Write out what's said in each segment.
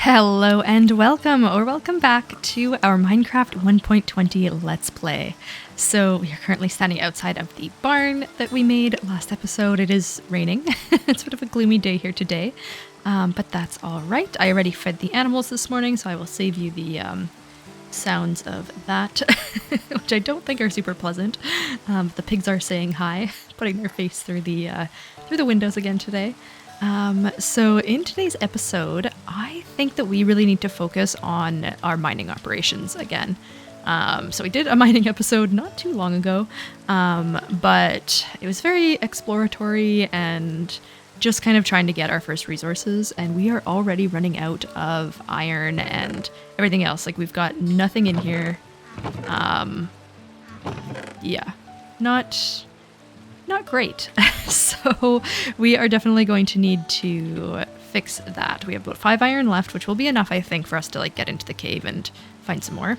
Hello and welcome, or welcome back to our Minecraft 1.20 Let's Play. So we are currently standing outside of the barn that we made last episode. It is raining. It's a bit of a gloomy day here today, but that's all right. I already fed the animals this morning, so I will save you the sounds of that, which I don't think are super pleasant. The pigs are saying hi, putting their face through the windows again today. So in today's episode, I think that we really need to focus on our mining operations again. So we did a mining episode not too long ago, but it was very exploratory and just kind of trying to get our first resources, and we are already running out of iron and everything else. Like, we've got nothing in here. Yeah, not great. So we are definitely going to need to fix that. We have about 5 iron left, which will be enough, I think, for us to like get into the cave and find some more.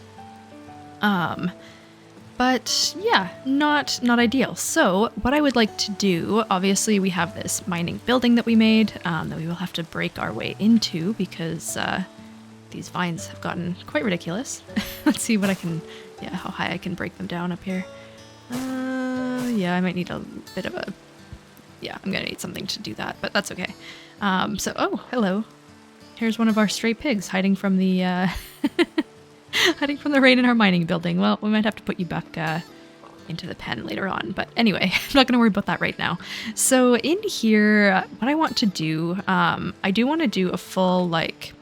But yeah, not ideal. So what I would like to do, obviously we have this mining building that we made that we will have to break our way into because these vines have gotten quite ridiculous. Let's see what I can, how high I can break them down up here. Yeah, I might need a bit of a, I'm gonna need something to do that, but that's okay. Oh, hello. Here's one of our stray pigs hiding from the, hiding from the rain in our mining building. Well, we might have to put you back into the pen later on, but anyway, I'm not gonna worry about that right now. So in here, what I want to do, I do want to do a full, like,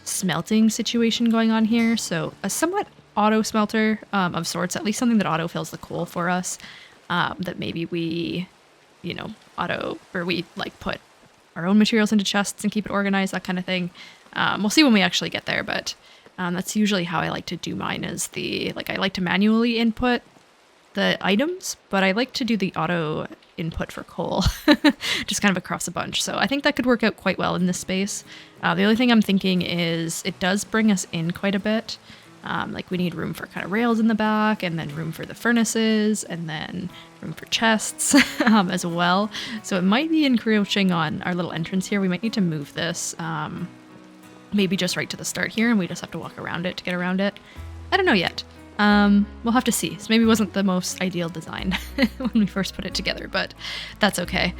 smelting situation going on here, so a somewhat auto smelter of sorts, at least something that auto fills the coal for us. That maybe we, we like put our own materials into chests and keep it organized, that kind of thing. We'll see when we actually get there, but that's usually how I like to do mine, is I like to manually input the items, but I like to do the auto input for coal, just kind of across a bunch. So I think that could work out quite well in this space. The only thing I'm thinking is it does bring us in quite a bit. Like, we need room for kind of rails in the back, and then room for the furnaces, and then room for chests as well. So it might be encroaching on our little entrance here. We might need to move this, maybe just right to the start here, and we just have to walk around it to get around it. I don't know yet. We'll have to see. So maybe it wasn't the most ideal design when we first put it together, but that's okay.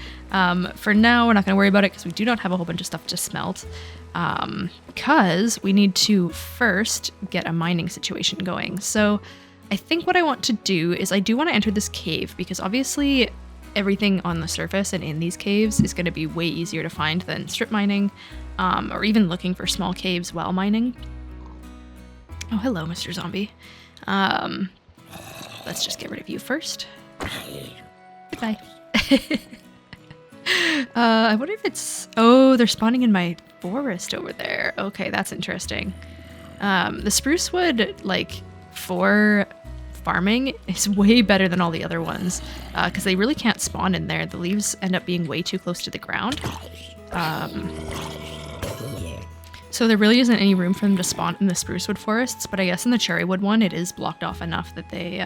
For now, we're not going to worry about it because we do not have a whole bunch of stuff to smelt. Because we need to first get a mining situation going. So I think what I want to do is I do want to enter this cave, because obviously everything on the surface and in these caves is going to be way easier to find than strip mining, or even looking for small caves while mining. Oh, hello, Mr. Zombie. Let's just get rid of you first. Goodbye. I wonder if it's... Oh, they're spawning in my forest over there. Okay, that's interesting. The spruce wood, like, for farming is way better than all the other ones, because they really can't spawn in there. The leaves end up being way too close to the ground. So there really isn't any room for them to spawn in the spruce wood forests, but I guess in the cherry wood one, it is blocked off enough that they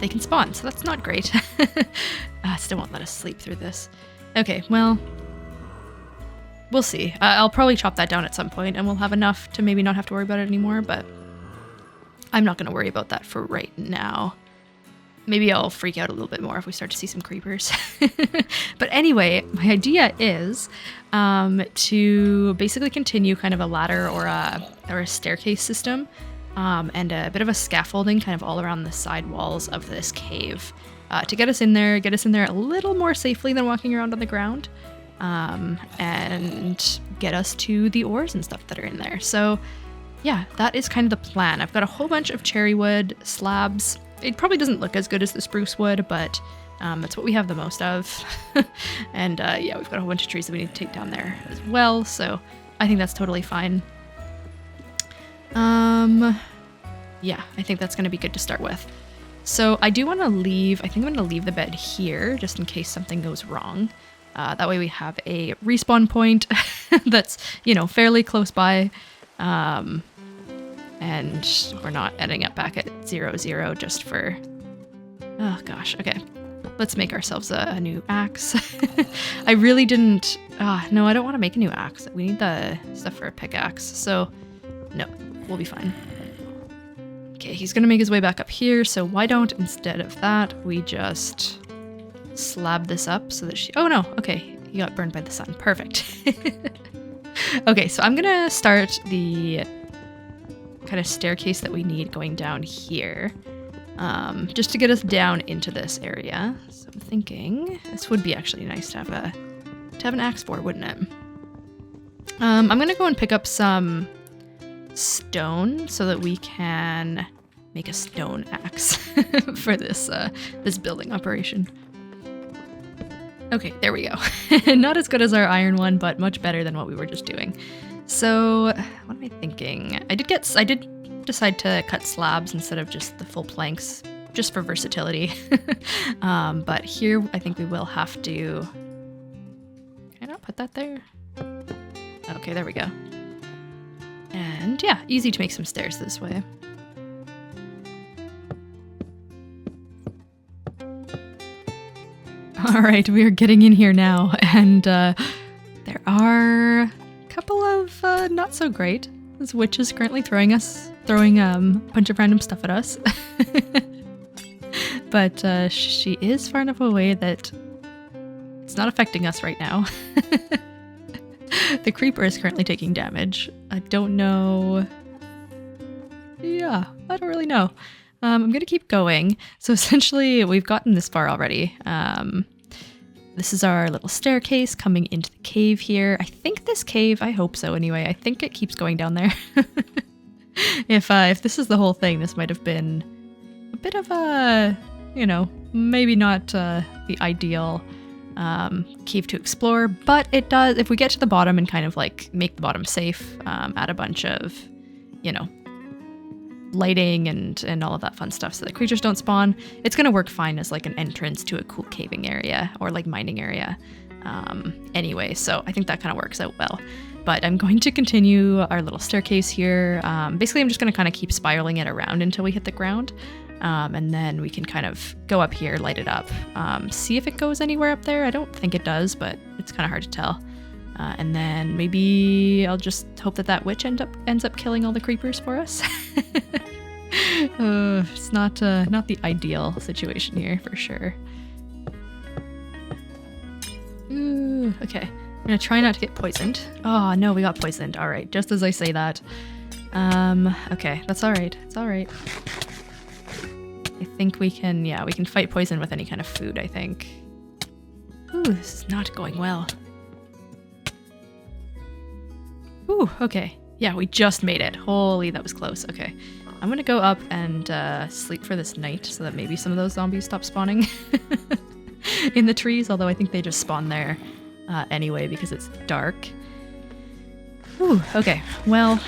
can spawn, so that's not great. Still won't let us sleep through this. Okay, well, we'll see. I'll probably chop that down at some point, and we'll have enough to maybe not have to worry about it anymore, but I'm not going to worry about that for right now. Maybe I'll freak out a little bit more if we start to see some creepers. But anyway, my idea is to basically continue kind of a ladder or a staircase system, and a bit of a scaffolding kind of all around the side walls of this cave. To get us in there a little more safely than walking around on the ground, and get us to the ores and stuff that are in there. So yeah, that is kind of the plan. I've got a whole bunch of cherry wood slabs. It probably doesn't look as good as the spruce wood, but that's what we have the most of. And yeah, we've got a whole bunch of trees that we need to take down there as well, so I think that's totally fine. Yeah, I think that's going to be good to start with. So I do want to leave, I think I'm going to leave the bed here just in case something goes wrong. That way we have a respawn point that's, fairly close by. And we're not ending up back at 0, 0 just for... Oh gosh, okay. let's make ourselves a new axe. I really didn't... no, I don't want to make a new axe. We need the stuff for a pickaxe. So, no, we'll be fine. Okay, he's going to make his way back up here. So why don't, instead of that, we just slab this up so that she... Oh, no. Okay, he got burned by the sun. Perfect. Okay, so I'm going to start the kind of staircase that we need going down here. Just to get us down into this area. So I'm thinking this would be actually nice to have an axe for, wouldn't it? I'm gonna go and pick up some stone so that we can make a stone axe for this this building operation. Okay, there we go. Not as good as our iron one, but much better than what we were just doing. So what am I thinking? I did decide to cut slabs instead of just the full planks, just for versatility. But here I think we will have to... Can I not put that there? Okay, there we go. And yeah, easy to make some stairs this way. All right, we are getting in here now, and there are a couple of not so great. This witch is currently throwing a bunch of random stuff at us. But she is far enough away that it's not affecting us right now. The creeper is currently taking damage. I don't know. Yeah, I don't really know. I'm gonna keep going. So essentially, we've gotten this far already. This is our little staircase coming into the cave here. I think this cave, I hope so anyway, I think it keeps going down there. If this is the whole thing, this might have been a bit of a, you know, maybe not the ideal cave to explore, but it does, if we get to the bottom and kind of like make the bottom safe, add a bunch of, you know, lighting and all of that fun stuff so that creatures don't spawn, it's going to work fine as like an entrance to a cool caving area or like mining area anyway, so I think that kind of works out well. But I'm going to continue our little staircase here. Basically I'm just going to kind of keep spiraling it around until we hit the ground, and then we can kind of go up here, light it up, see if it goes anywhere up there. I don't think it does, but it's kind of hard to tell. And then maybe I'll just hope that witch ends up killing all the creepers for us. It's not the ideal situation here for sure. Ooh, okay, I'm gonna try not to get poisoned. Oh no, we got poisoned. All right, just as I say that. Okay, that's all right. It's all right. I think we can, yeah, we can fight poison with any kind of food, I think. Ooh, this is not going well. Ooh, okay. Yeah, we just made it. Holy, that was close. Okay. I'm gonna go up and sleep for this night so that maybe some of those zombies stop spawning in the trees, although I think they just spawn there anyway because it's dark. Ooh, okay. Well,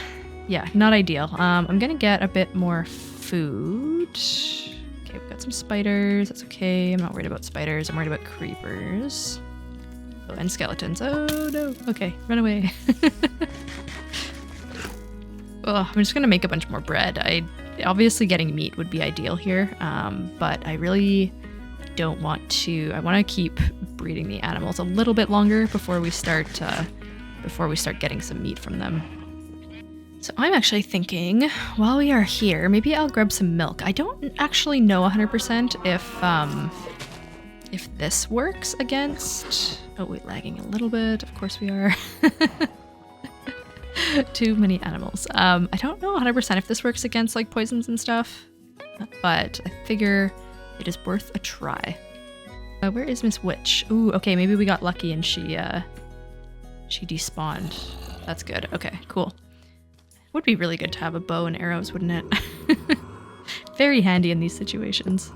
yeah, not ideal. I'm gonna get a bit more food. Okay, we've got some spiders. That's okay. I'm not worried about spiders. I'm worried about creepers. Oh, and skeletons. Oh no. Okay, run away. Ugh, I'm just gonna make a bunch more bread. Obviously getting meat would be ideal here, but I really don't want to. I want to keep breeding the animals a little bit longer before we start getting some meat from them. So I'm actually thinking, while we are here, maybe I'll grab some milk. I don't actually know 100% if this works against. Oh, we're lagging a little bit. Of course we are. Too many animals. I don't know 100% if this works against like poisons and stuff, but I figure it is worth a try. Where is Miss Witch? Ooh, okay, maybe we got lucky and she despawned. That's good. Okay, cool. Would be really good to have a bow and arrows, wouldn't it? Very handy in these situations.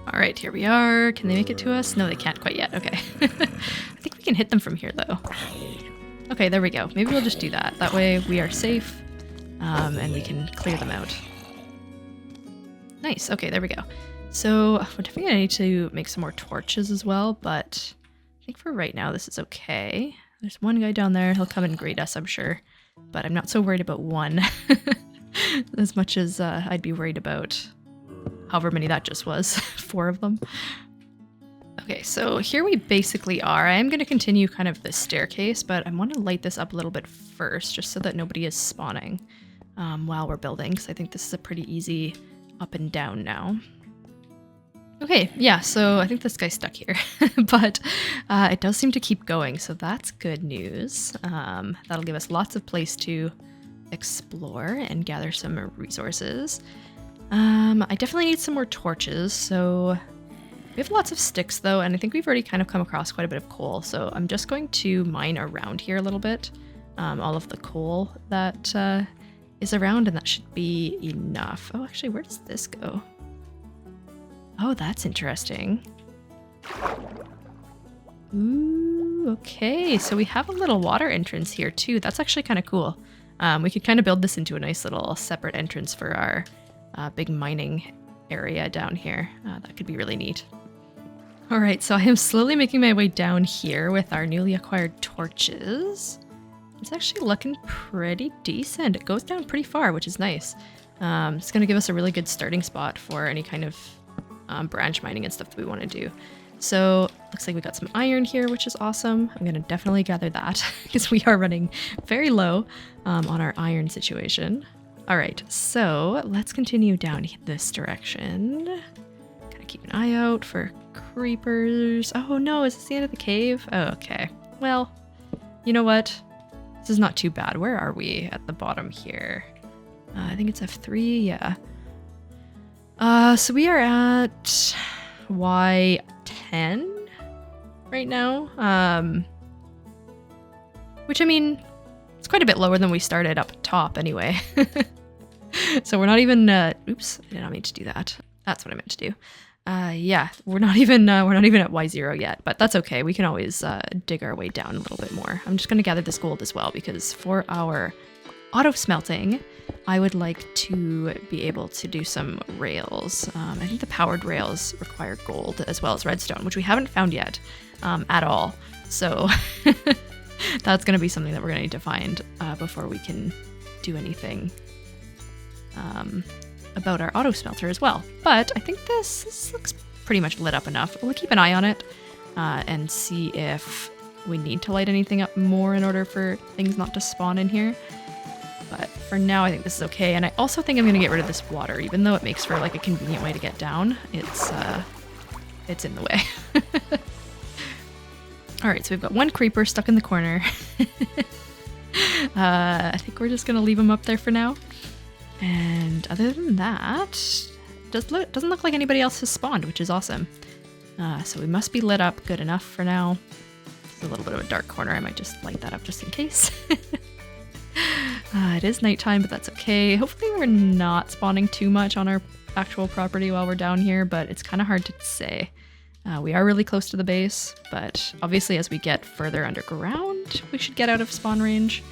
All right, here we are. Can they make it to us? No, they can't quite yet. Okay. I think we can hit them from here though. Okay, there we go. Maybe we'll just do that. That way we are safe, and we can clear them out. Nice. Okay, there we go. So we're definitely gonna need to make some more torches as well, but I think for right now this is okay. There's one guy down there. He'll come and greet us, I'm sure, but I'm not so worried about one as much as I'd be worried about however many that just was. 4 of them. Okay, so here we basically are. I am going to continue kind of the staircase, but I want to light this up a little bit first, just so that nobody is spawning while we're building, because I think this is a pretty easy up and down now. Okay, yeah, so I think this guy's stuck here, but it does seem to keep going, so that's good news. That'll give us lots of place to explore and gather some resources. I definitely need some more torches, so we have lots of sticks though, and I think we've already kind of come across quite a bit of coal, so I'm just going to mine around here a little bit, all of the coal that is around, and that should be enough. Oh, actually, where does this go? Oh, that's interesting. Ooh, okay, so we have a little water entrance here too. That's actually kind of cool. We could kind of build this into a nice little separate entrance for our big mining area down here. That could be really neat. All right, so I am slowly making my way down here with our newly acquired torches. It's actually looking pretty decent. It goes down pretty far, which is nice. It's going to give us a really good starting spot for any kind of branch mining and stuff that we want to do. So looks like we got some iron here, which is awesome. I'm going to definitely gather that because we are running very low on our iron situation. All right, so let's continue down this direction. Gotta keep an eye out for creepers. Oh no, is this the end of the cave? Oh, okay. Well, you know what? This is not too bad. Where are we at the bottom here? I think it's F3, yeah. So we are at Y10 right now. Which, I mean, it's quite a bit lower than we started up top anyway. So we're not even, oops, I did not mean to do that. That's what I meant to do. Yeah, we're not even at Y0 yet, but that's okay. We can always dig our way down a little bit more. I'm just going to gather this gold as well, because for our auto smelting, I would like to be able to do some rails. I think the powered rails require gold as well as redstone, which we haven't found yet at all. So that's going to be something that we're going to need to find before we can do anything about our auto smelter as well. But I think this looks pretty much lit up enough. We'll keep an eye on it and see if we need to light anything up more in order for things not to spawn in here. But for now, I think this is okay. And I also think I'm going to get rid of this water, even though it makes for like a convenient way to get down. It's in the way. All right, so we've got one creeper stuck in the corner. I think we're just going to leave him up there for now. And other than that, doesn't look like anybody else has spawned, which is awesome. So we must be lit up good enough for now. It's a little bit of a dark corner. I might just light that up just in case. It is nighttime, but that's okay. Hopefully we're not spawning too much on our actual property while we're down here, but it's kind of hard to say. We are really close to the base, but obviously as we get further underground, we should get out of spawn range.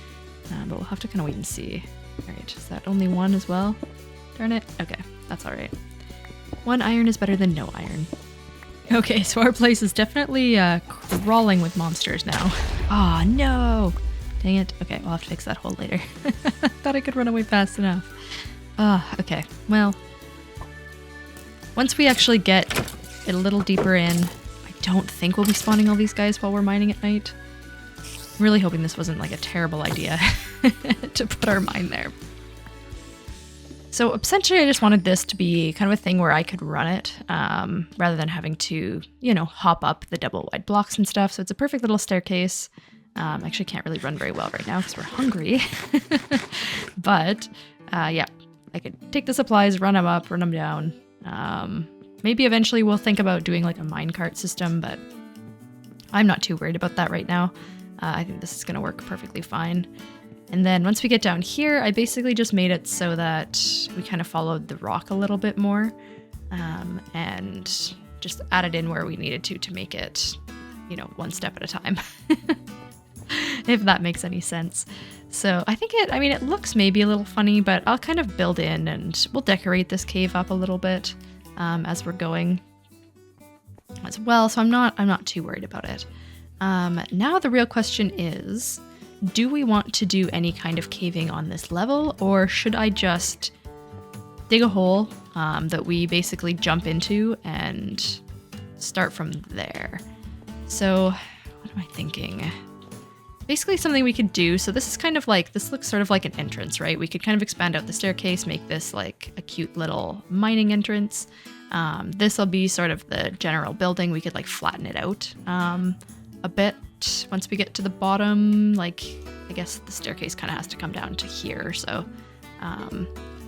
But we'll have to kind of wait and see. All right, is that only one as well? Darn it. Okay, that's all right. One iron is better than no iron. Okay, so our place is definitely crawling with monsters now. Oh no! Dang it. Okay, we'll have to fix that hole later. Thought I could run away fast enough. Okay, well, once we actually get a little deeper in, I don't think we'll be spawning all these guys while we're mining at night. I'm really hoping this wasn't like a terrible idea to put our mine there. So essentially I just wanted this to be kind of a thing where I could run it rather than having to, you know, hop up the double wide blocks and stuff. So it's a perfect little staircase. Actually can't really run very well right now because we're hungry. But yeah, I could take the supplies, run them up, run them down. Maybe eventually we'll think about doing like a minecart system, but I'm not too worried about that right now. I think this is going to work perfectly fine. And then once we get down here, I basically just made it so that we kind of followed the rock a little bit more and just added in where we needed to make it, you know, one step at a time. If that makes any sense. So I think it looks maybe a little funny, but I'll kind of build in and we'll decorate this cave up a little bit as we're going as well. So I'm not too worried about it. Now the real question is, do we want to do any kind of caving on this level, or should I just dig a hole that we basically jump into and start from there. So what am I thinking? Basically something we could do, so this is kind of like, this looks sort of like an entrance, right? We could kind of expand out the staircase, make this like a cute little mining entrance. This will be sort of the general building. We could like flatten it out a bit once we get to the bottom. Like, I guess the staircase kind of has to come down to here, so,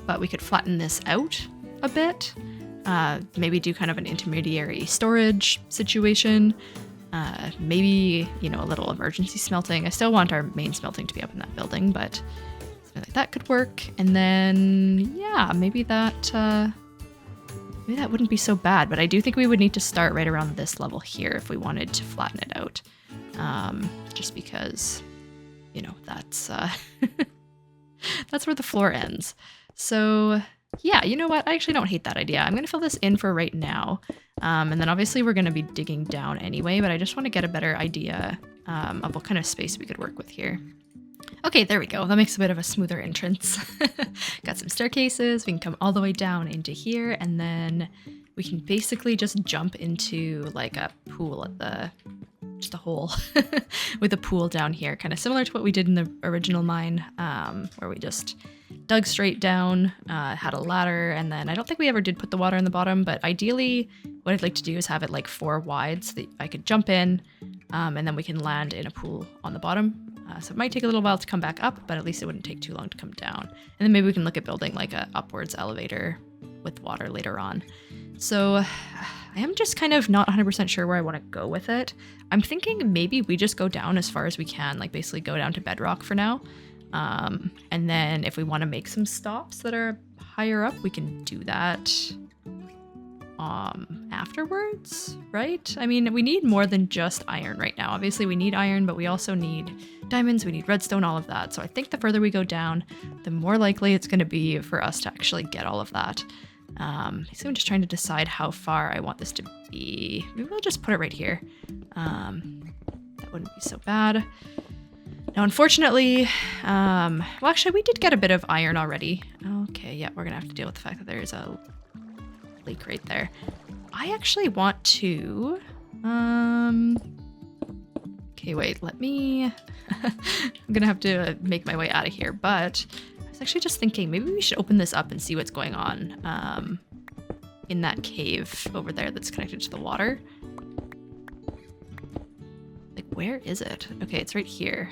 but we could flatten this out a bit. Maybe do kind of an intermediary storage situation. Maybe, you know, a little emergency smelting. I still want our main smelting to be up in that building, but something like that could work. And then, yeah, maybe that wouldn't be so bad, but I do think we would need to start right around this level here if we wanted to flatten it out. Just because, you know, that's, that's where the floor ends. So yeah, you know what? I actually don't hate that idea. I'm going to fill this in for right now. And then obviously we're going to be digging down anyway, but I just want to get a better idea of what kind of space we could work with here. Okay, there we go. That makes a bit of a smoother entrance. Got some staircases. We can come all the way down into here, and then we can basically just jump into like a pool at the, just a hole with a pool down here, kind of similar to what we did in the original mine, where we just dug straight down, had a ladder, and then I don't think we ever did put the water in the bottom, but ideally what I'd like to do is have it like 4 wide so that I could jump in, and then we can land in a pool on the bottom. So it might take a little while to come back up, but at least it wouldn't take too long to come down. And then maybe we can look at building like a upwards elevator with water later on. So I am just kind of not 100% sure where I want to go with it. I'm thinking maybe we just go down as far as we can, like basically go down to bedrock for now. And then if we want to make some stops that are higher up, we can do that afterwards, right? I mean, we need more than just iron right now. Obviously we need iron, but we also need diamonds, we need redstone, all of that. So I think the further we go down, the more likely it's going to be for us to actually get all of that. So I'm just trying to decide how far I want this to be. Maybe we'll just put it right here. That wouldn't be so bad. Now, unfortunately, well, actually, we did get a bit of iron already. Okay, yeah, we're gonna have to deal with the fact that there's a leak right there. I actually want to, okay, wait, let me, I'm gonna have to make my way out of here, but I was actually just thinking maybe we should open this up and see what's going on, in that cave over there that's connected to the water. Like, where is it? Okay, it's right here.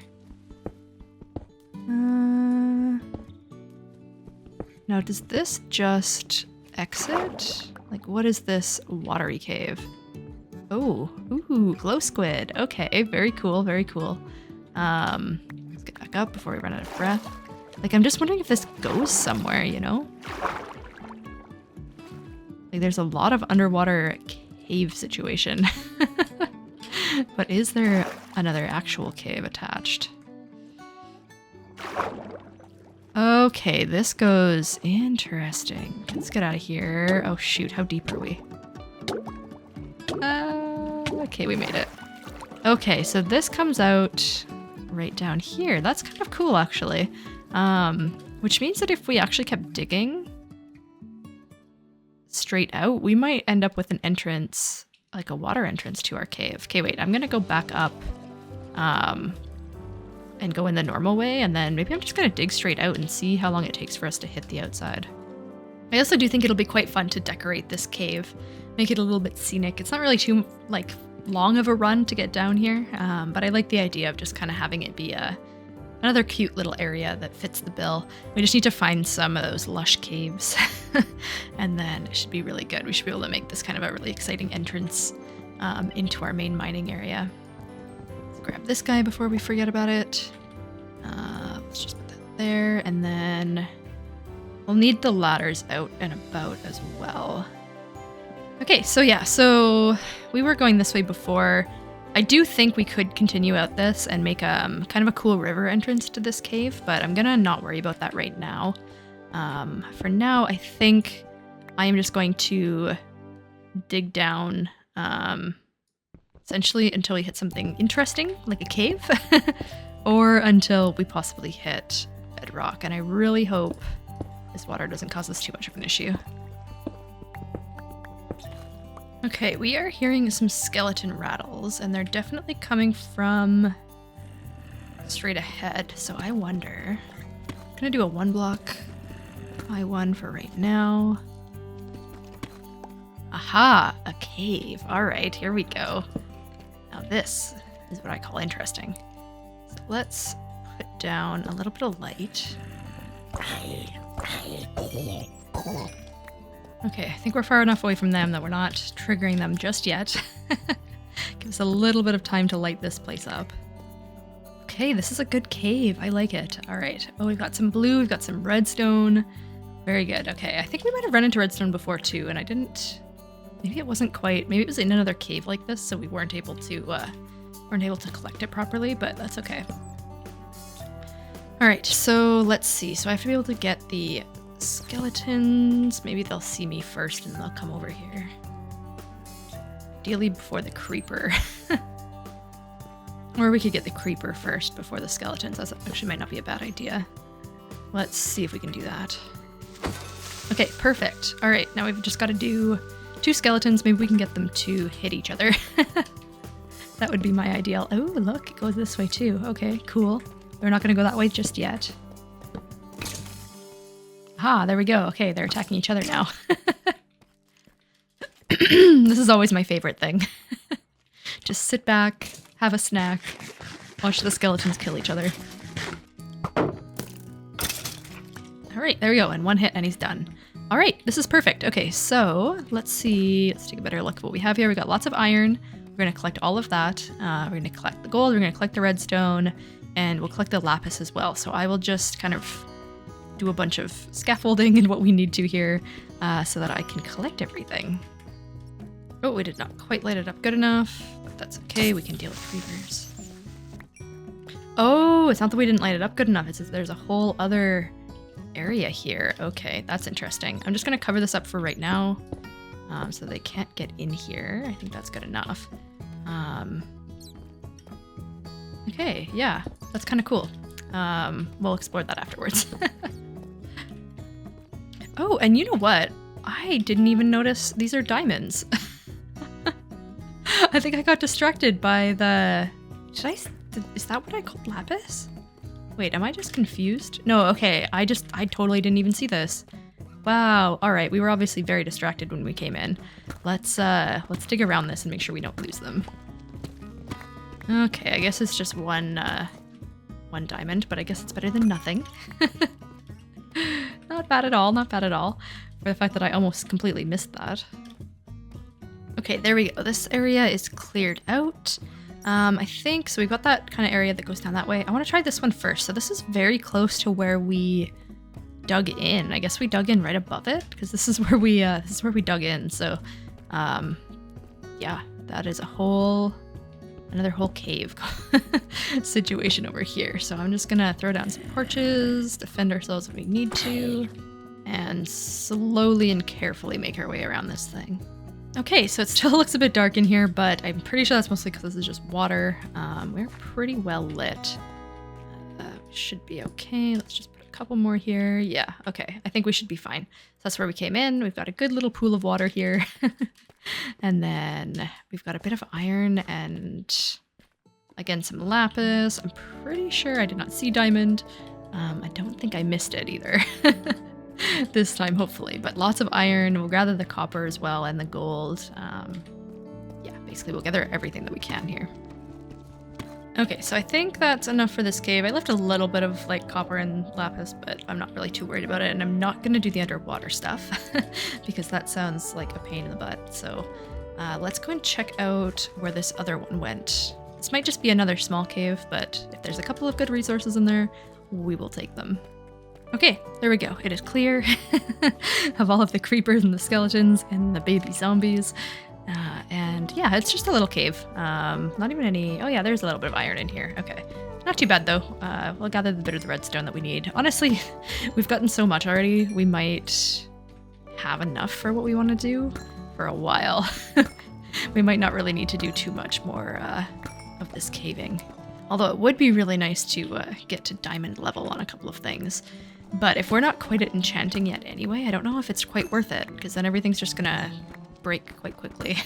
Now, does this just exit? Like, what is this watery cave? Oh, ooh, glow squid. Okay, very cool, very cool. Let's get back up before we run out of breath. Like, I'm just wondering if this goes somewhere, you know? Like, there's a lot of underwater cave situation. But is there another actual cave attached? Okay, this goes interesting. Let's get out of here. Oh shoot, how deep are we? Okay, we made it. Okay, so this comes out right down here. That's kind of cool, actually. Which means that if we actually kept digging straight out, we might end up with an entrance, like a water entrance to our cave. Okay, wait, I'm gonna go back up and go in the normal way, and then maybe I'm just gonna dig straight out and see how long it takes for us to hit the outside. I also do think it'll be quite fun to decorate this cave, make it a little bit scenic. It's not really too like long of a run to get down here, but I like the idea of just kind of having it be another cute little area that fits the bill. We just need to find some of those lush caves and then it should be really good. We should be able to make this kind of a really exciting entrance into our main mining area. Let's grab this guy before we forget about it. Let's just put that there, and then we'll need the ladders out and about as well. Okay, so yeah, so we were going this way before. I do think we could continue out this and make kind of a cool river entrance to this cave, but I'm gonna not worry about that right now. For now, I think I am just going to dig down essentially until we hit something interesting, like a cave, or until we possibly hit bedrock. And I really hope this water doesn't cause us too much of an issue. Okay, we are hearing some skeleton rattles, and they're definitely coming from straight ahead. So I wonder. I'm gonna do a 1 block by 1 for right now. Aha, a cave. All right, here we go. Now this is what I call interesting. So let's put down a little bit of light. Okay, I think we're far enough away from them that we're not triggering them just yet. Give us a little bit of time to light this place up. Okay, this is a good cave. I like it. All right. Oh, we've got some blue. We've got some redstone. Very good. Okay, I think we might have run into redstone before too, and I didn't... Maybe it wasn't quite... Maybe it was in another cave like this, so we weren't able to collect it properly, but that's okay. All right, so let's see. So I have to be able to get the skeletons. Maybe they'll see me first and they'll come over here. Ideally before the creeper. Or we could get the creeper first before the skeletons. That actually might not be a bad idea. Let's see if we can do that. Okay, perfect. All right, now we've just got to do 2 skeletons. Maybe we can get them to hit each other. That would be my ideal. Oh, look, it goes this way too. Okay, cool. They're not going to go that way just yet. Ah, there we go. Okay, they're attacking each other now. This is always my favorite thing. Just sit back, have a snack, watch the skeletons kill each other. All right, there we go. And 1 hit and he's done. All right, this is perfect. Okay, so let's see. Let's take a better look at what we have here. We got lots of iron. We're going to collect all of that. We're going to collect the gold. We're going to collect the redstone. And we'll collect the lapis as well. So I will just kind of do a bunch of scaffolding and what we need to here so that I can collect everything. Oh, we did not quite light it up good enough, but that's okay. We can deal with creepers. Oh, it's not that we didn't light it up good enough. It's that there's a whole other area here. Okay, that's interesting. I'm just going to cover this up for right now so they can't get in here. I think that's good enough. Okay, yeah, that's kind of cool. We'll explore that afterwards. Oh, and you know what? I didn't even notice these are diamonds. I think I got distracted by the... Is that what I called lapis? Wait, am I just confused? No, okay, I totally didn't even see this. Wow, all right, we were obviously very distracted when we came in. Let's dig around this and make sure we don't lose them. Okay, I guess it's just one diamond, but I guess it's better than nothing. Not bad at all, not bad at all. For the fact that I almost completely missed that. Okay, there we go. This area is cleared out. I think, so we've got that kind of area that goes down that way. I want to try this one first. So this is very close to where we dug in. I guess we dug in right above it because this is where we dug in. So, yeah, that is another whole cave situation over here. So I'm just gonna throw down some torches, defend ourselves if we need to, and slowly and carefully make our way around this thing. Okay, so it still looks a bit dark in here, but I'm pretty sure that's mostly because this is just water. We're pretty well lit. Should be okay. Let's just put a couple more here. Yeah, okay. I think we should be fine. So that's where we came in. We've got a good little pool of water here. And then we've got a bit of iron and, again, some lapis. I'm pretty sure I did not see diamond. I don't think I missed it either. This time, hopefully. But lots of iron. We'll gather the copper as well and the gold. Yeah, basically we'll gather everything that we can here. Okay, so I think that's enough for this cave. I left a little bit of like copper and lapis, but I'm not really too worried about it. And I'm not going to do the underwater stuff because that sounds like a pain in the butt. So let's go and check out where this other one went. This might just be another small cave, but if there's a couple of good resources in there, we will take them. Okay, there we go. It is clear of all of the creepers and the skeletons and the baby zombies. And yeah, it's just a little cave. Not even any... Oh yeah, there's a little bit of iron in here. Okay. Not too bad though. We'll gather the bit of the redstone that we need. Honestly, we've gotten so much already. We might have enough for what we want to do for a while. We might not really need to do too much more of this caving. Although it would be really nice to get to diamond level on a couple of things. But if we're not quite at enchanting yet anyway, I don't know if it's quite worth it, because then everything's just gonna break quite quickly.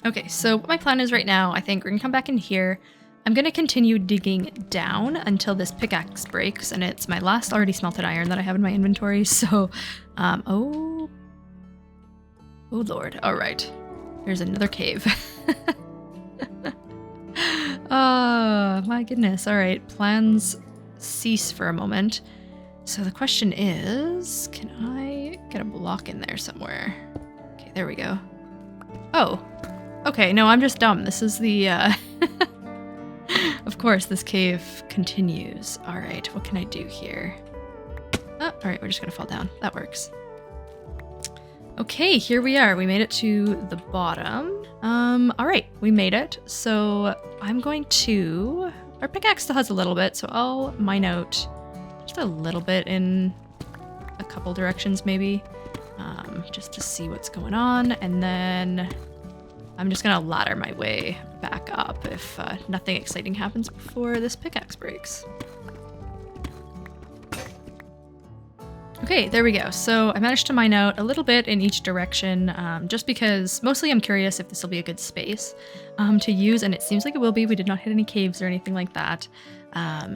Okay, so what my plan is right now, I think we're gonna come back in here. I'm gonna continue digging down until this pickaxe breaks, and it's my last already smelted iron that I have in my inventory, so, oh lord, all right. There's another cave. Oh, my goodness, all right, plans cease for a moment. So the question is, can I get a block in there somewhere? Okay, there we go. Oh, okay, no, I'm just dumb. This is the, Of course, this cave continues. All right, what can I do here? Oh, all right, we're just gonna fall down. That works. Okay, here we are. We made it to the bottom. All right, we made it. So I'm going to... Our pickaxe still has a little bit, so I'll mine out just a little bit in a couple directions maybe, just to see what's going on. And then I'm just gonna ladder my way back up if nothing exciting happens before this pickaxe breaks. Okay, there we go. So I managed to mine out a little bit in each direction, just because mostly I'm curious if this will be a good space to use, and it seems like it will be. We did not hit any caves or anything like that.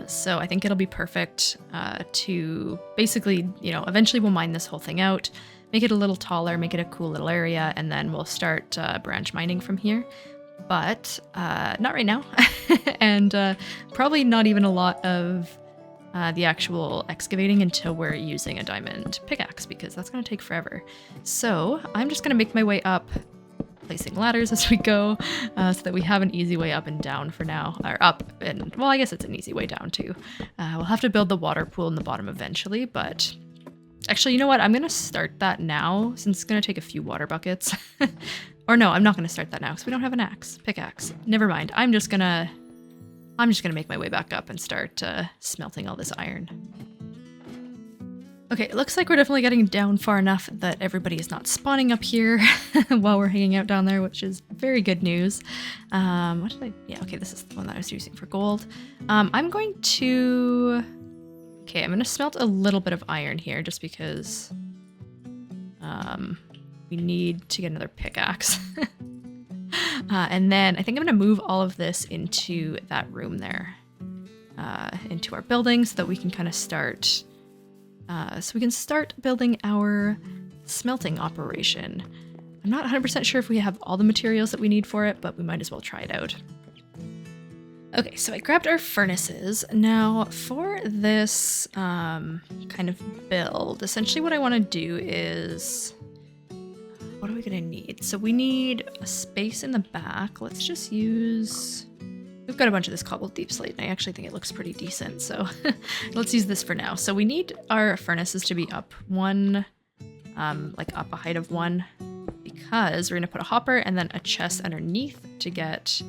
So I think it'll be perfect to basically, you know, eventually we'll mine this whole thing out, make it a little taller, make it a cool little area, and then we'll start branch mining from here. But not right now, and probably not even a lot of the actual excavating until we're using a diamond pickaxe, because that's going to take forever. So I'm just going to make my way up, placing ladders as we go, so that we have an easy way up and down for now. Or up and, well, I guess it's an easy way down too. We'll have to build the water pool in the bottom eventually, but actually, you know what? I'm going to start that now, since it's going to take a few water buckets. Or no, I'm not going to start that now because we don't have an pickaxe. Never mind. I'm just gonna make my way back up and start smelting all this iron. Okay, it looks like we're definitely getting down far enough that everybody is not spawning up here while we're hanging out down there, which is very good news. What did I... Yeah, okay, this is the one that I was using for gold. I'm going to... Okay, I'm going to smelt a little bit of iron here just because we need to get another pickaxe. And then I think I'm going to move all of this into that room there, into our building, so that we can kind of start, building our smelting operation. I'm not 100% sure if we have all the materials that we need for it, but we might as well try it out. Okay, so I grabbed our furnaces. Now for this kind of build, essentially what I want to do is... What are we gonna need? So we need a space in the back. Let's just use... We've got a bunch of this cobbled deep slate, and I actually think it looks pretty decent, so let's use this for now. So we need our furnaces to be up one, like up a height of one, because we're gonna put a hopper and then a chest underneath to get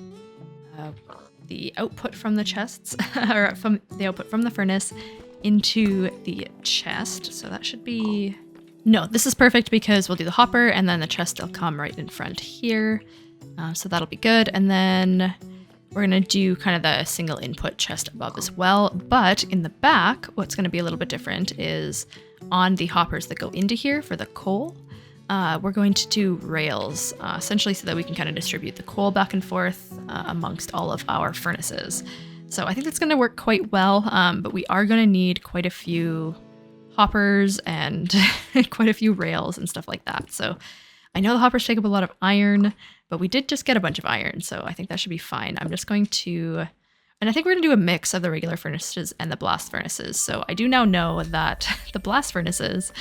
the output from the chests, or from the output from the furnace into the chest. So that should be... No, this is perfect because we'll do the hopper and then the chest will come right in front here. So that'll be good. And then we're going to do kind of the single input chest above as well. But in the back, what's going to be a little bit different is on the hoppers that go into here for the coal, we're going to do rails, essentially so that we can kind of distribute the coal back and forth amongst all of our furnaces. So I think that's going to work quite well, but we are going to need quite a few hoppers and quite a few rails and stuff like that. So I know the hoppers take up a lot of iron, but we did just get a bunch of iron, so I think that should be fine. I'm just going to... And I think we're going to do a mix of the regular furnaces and the blast furnaces. So I do now know that the blast furnaces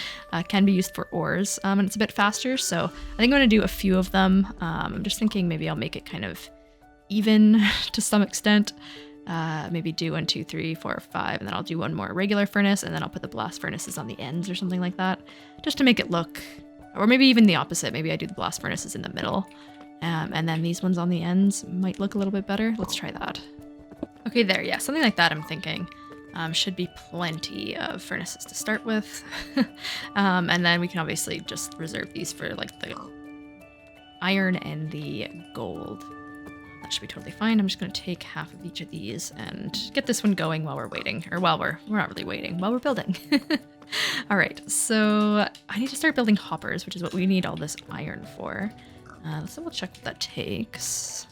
can be used for ores, and it's a bit faster. So I think I'm going to do a few of them. I'm just thinking maybe I'll make it kind of even to some extent. Maybe do 1, 2, 3, 4, 5, and then I'll do one more regular furnace, and then I'll put the blast furnaces on the ends or something like that, just to make it look... Or maybe even the opposite. Maybe I do the blast furnaces in the middle, and then these ones on the ends might look a little bit better. Let's try that. Okay, there, yeah, something like that I'm thinking. Should be plenty of furnaces to start with. And then we can obviously just reserve these for like the iron and the gold. That should be totally fine. I'm just going to take half of each of these and get this one going while we're waiting. Or while we're not really waiting, while we're building. All right, so I need to start building hoppers, which is what we need all this iron for. Let's double check what that takes.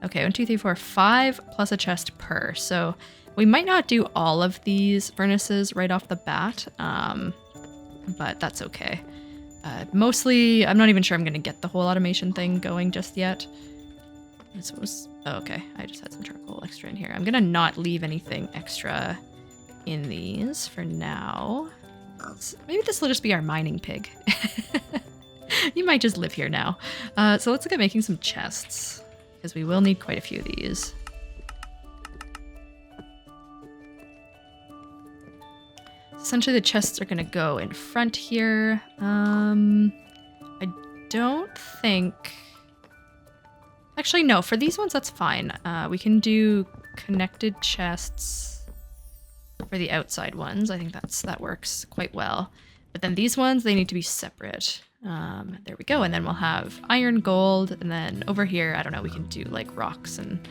Okay, 1, 2, 3, 4, 5 plus a chest per. So we might not do all of these furnaces right off the bat, but that's okay. Mostly, I'm not even sure I'm going to get the whole automation thing going just yet. Okay, I just had some charcoal extra in here. I'm going to not leave anything extra in these for now. Maybe this will just be our mining pig. You might just live here now. So let's look at making some chests, because we will need quite a few of these. Essentially, the chests are going to go in front here. I don't think... Actually, no. For these ones, that's fine. We can do connected chests for the outside ones. I think that works quite well. But then these ones, they need to be separate. There we go. And then we'll have iron, gold, and then over here, I don't know, we can do like rocks and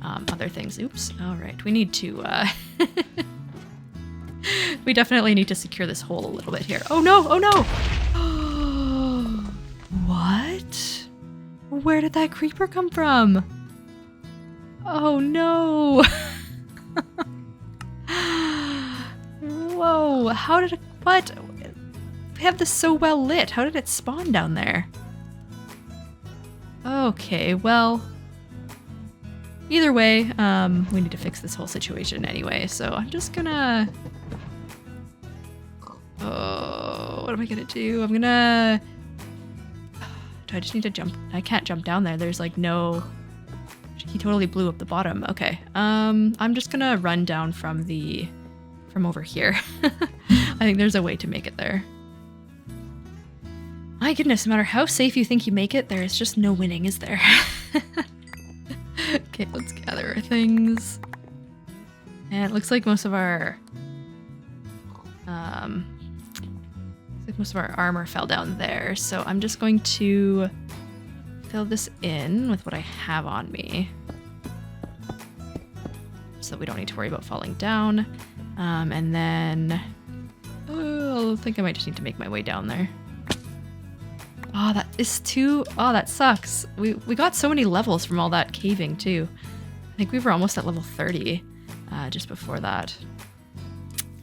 other things. Oops. All right. We need to... we definitely need to secure this hole a little bit here. Oh no! Oh no! What? Where did that creeper come from? Oh no! Whoa! How did it... What? We have this so well lit. How did it spawn down there? Okay, well... Either way, we need to fix this whole situation anyway, so I'm just gonna... Oh, what am I gonna do? I'm gonna... Do I just need to jump? I can't jump down there. There's like no... He totally blew up the bottom. Okay, I'm just gonna run down from over here. I think there's a way to make it there. My goodness, no matter how safe you think you make it, there is just no winning, is there? Okay, let's gather our things. And it looks like most of our... most of our armor fell down there, so I'm just going to fill this in with what I have on me, so that we don't need to worry about falling down. And then I think I might just need to make my way down there. Oh, that is too... Oh, that sucks. We got so many levels from all that caving too. I think we were almost at level 30 just before that.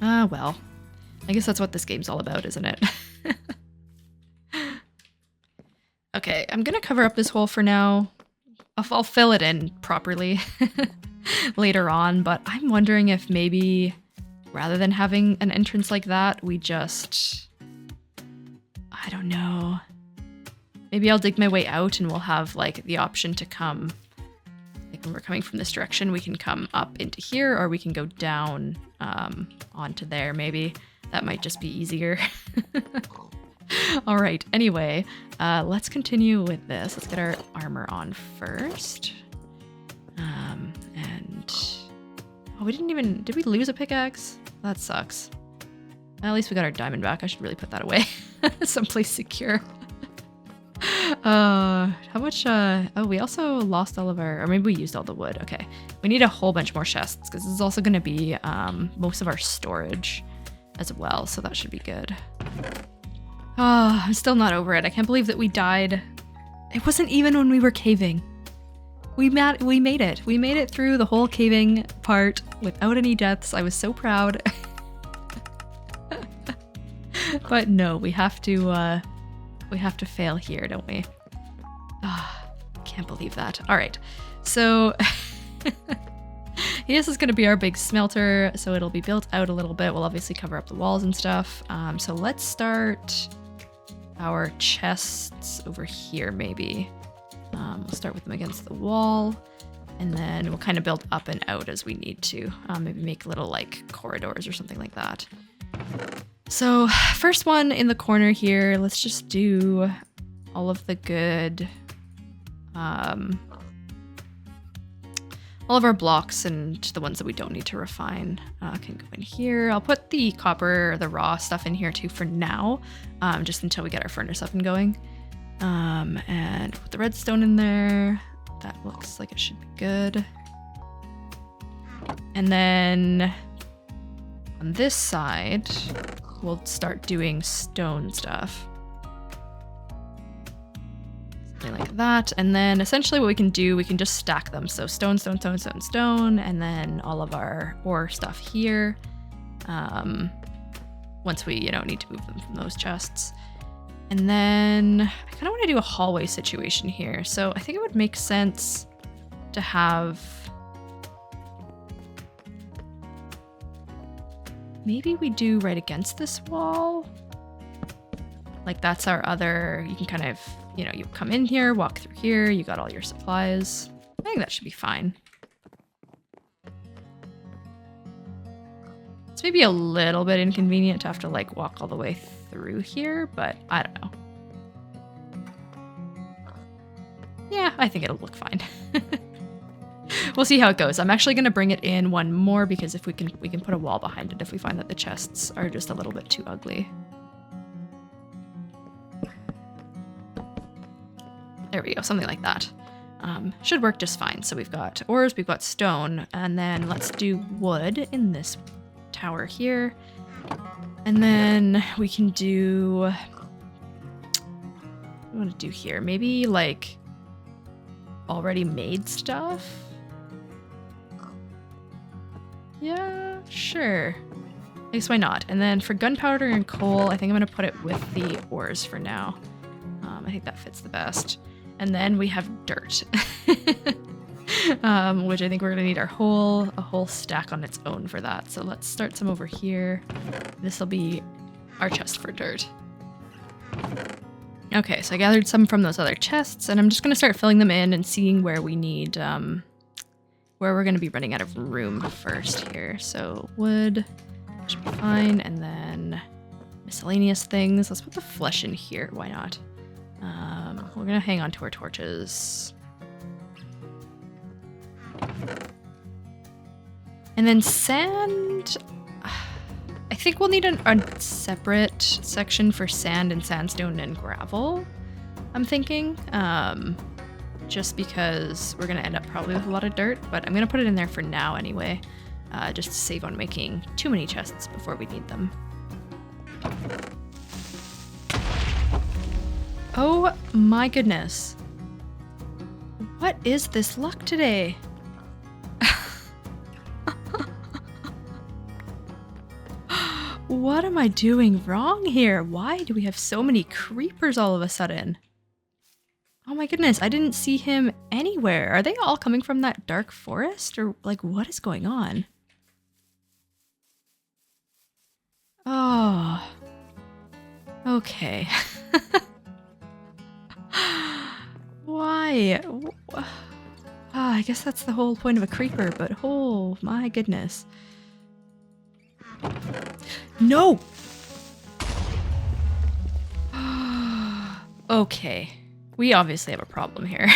Well, I guess that's what this game's all about, isn't it? Okay, I'm gonna cover up this hole for now. I'll fill it in properly later on, but I'm wondering if maybe rather than having an entrance like that, we just... I don't know. Maybe I'll dig my way out and we'll have like the option to come... Like when we're coming from this direction, we can come up into here, or we can go down onto there maybe. That might just be easier. All right, anyway, let's continue with this. Let's get our armor on first. And... Oh, we didn't even... Did we lose a pickaxe? That sucks. At least we got our diamond back. I should really put that away. Someplace secure. How much... Oh, we also lost all of our... Or maybe we used all the wood. Okay. We need a whole bunch more chests, because this is also going to be most of our storage as well, so that should be good. Oh, I'm still not over it. I can't believe that we died. It wasn't even when we were caving. We made it. We made it through the whole caving part without any deaths. I was so proud. But no, we have to fail here, don't we? Ah, can't believe that. All right, so this is going to be our big smelter, so it'll be built out a little bit. We'll obviously cover up the walls and stuff. So let's start our chests over here, maybe. We'll start with them against the wall, and then we'll kind of build up and out as we need to. Maybe make little like corridors or something like that. So first one in the corner here, let's just do all of the good, all of our blocks and the ones that we don't need to refine can go in here. I'll put the copper, the raw stuff in here too for now, just until we get our furnace up and going. And put the redstone in there. That looks like it should be good. And then On this side, we'll start doing stone stuff. Something like that. And then essentially what we can do, we can just stack them. So stone, stone, stone, stone, stone, and then all of our ore stuff here. Once we, need to move them from those chests. And then I kind of want to do a hallway situation here. So I think it would make sense to have... Maybe we do right against this wall. Like that's our other, you can kind of, you come in here, walk through here, you got all your supplies. I think that should be fine. It's maybe a little bit inconvenient to have to like walk all the way through here, but I don't know. Yeah, I think it'll look fine. We'll see how it goes. I'm actually going to bring it in one more because if we can put a wall behind it if we find that the chests are just a little bit too ugly. There we go, something like that. Should work just fine. So we've got ores, we've got stone, and then let's do wood in this tower here. And then we can do... What do we want to do here? Maybe like already made stuff? Yeah, sure. I guess why not? And then for gunpowder and coal, I think I'm going to put it with the ores for now. I think that fits the best. And then we have dirt, which I think we're going to need a whole stack on its own for that. So let's start some over here. This will be our chest for dirt. Okay, so I gathered some from those other chests, and I'm just going to start filling them in and seeing where we need, where we're going to be running out of room first here. So wood should be fine, and then miscellaneous things. Let's put the flesh in here. Why not? We're going to hang on to our torches. And then sand... I think we'll need a separate section for sand and sandstone and gravel, I'm thinking. Just because we're going to end up probably with a lot of dirt, but I'm going to put it in there for now anyway, just to save on making too many chests before we need them. Oh my goodness. What is this luck today? What am I doing wrong here? Why do we have so many creepers all of a sudden? Oh my goodness, I didn't see him anywhere. Are they all coming from that dark forest? Or like, what is going on? Oh. Okay. Why? I guess that's the whole point of a creeper, but oh my goodness. No! Okay. We obviously have a problem here.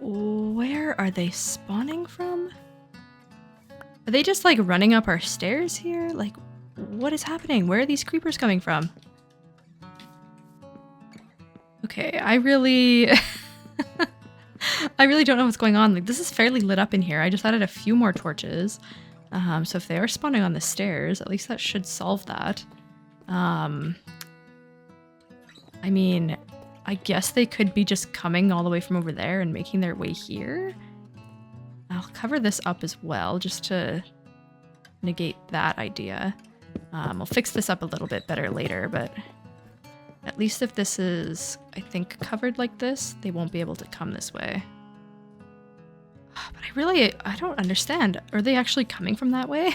Where are they spawning from? Are they just like running up our stairs here? Like, what is happening? Where are these creepers coming from? Okay, I really don't know what's going on. Like, this is fairly lit up in here. I just added a few more torches. So if they are spawning on the stairs, at least that should solve that. I mean, I guess they could be just coming all the way from over there and making their way here. I'll cover this up as well, just to negate that idea. We'll fix this up a little bit better later, but at least if this is, I think, covered like this, they won't be able to come this way. But I don't understand. Are they actually coming from that way?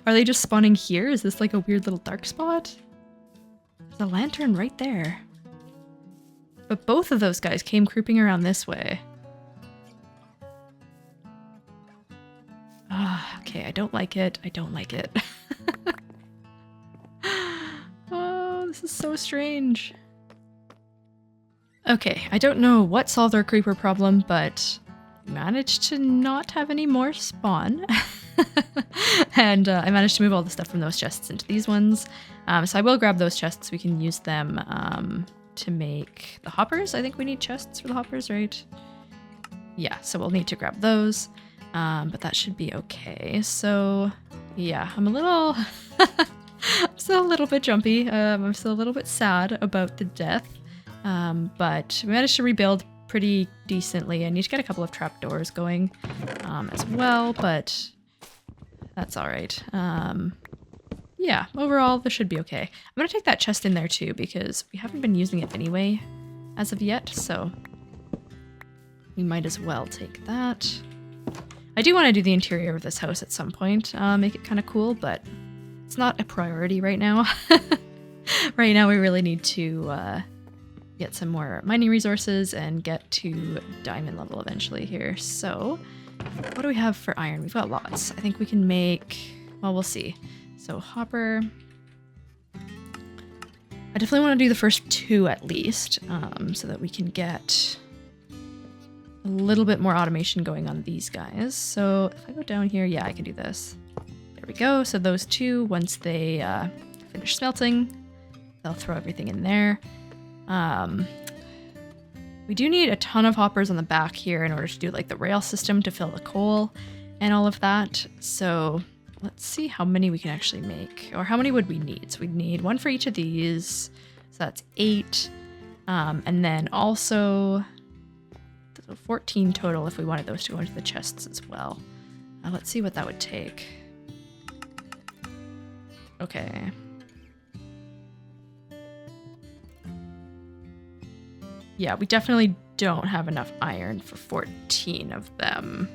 Are they just spawning here? Is this like a weird little dark spot? There's a lantern right there. But both of those guys came creeping around this way. Okay, I don't like it. I don't like it. Oh, this is so strange. Okay, I don't know what solved our creeper problem, but managed to not have any more spawn. And I managed to move all the stuff from those chests into these ones. So I will grab those chests. We can use them to make the hoppers. I think we need chests for the hoppers, right? Yeah, so we'll need to grab those. But that should be okay. So yeah, I'm a little, I'm still a little bit jumpy. I'm still a little bit sad about the death. But we managed to rebuild pretty decently. I need to get a couple of trapdoors going as well, but that's all right. Yeah, overall, this should be okay. I'm going to take that chest in there too, because we haven't been using it anyway as of yet, so we might as well take that. I do want to do the interior of this house at some point, make it kind of cool, but it's not a priority right now. Right now, we really need to get some more mining resources and get to diamond level eventually here. So what do we have for iron? We've got lots. I think we can make, well, we'll see. So hopper. I definitely want to do the first 2 at least, so that we can get a little bit more automation going on these guys. So if I go down here, yeah, I can do this. There we go. So those 2, once they finish smelting, they'll throw everything in there. We do need a ton of hoppers on the back here in order to do like the rail system to fill the coal and all of that. So let's see how many we can actually make, or how many would we need? So we'd need 1 for each of these. So that's 8. And then also 14 total if we wanted those to go into the chests as well. Let's see what that would take. Okay. Yeah, we definitely don't have enough iron for 14 of them,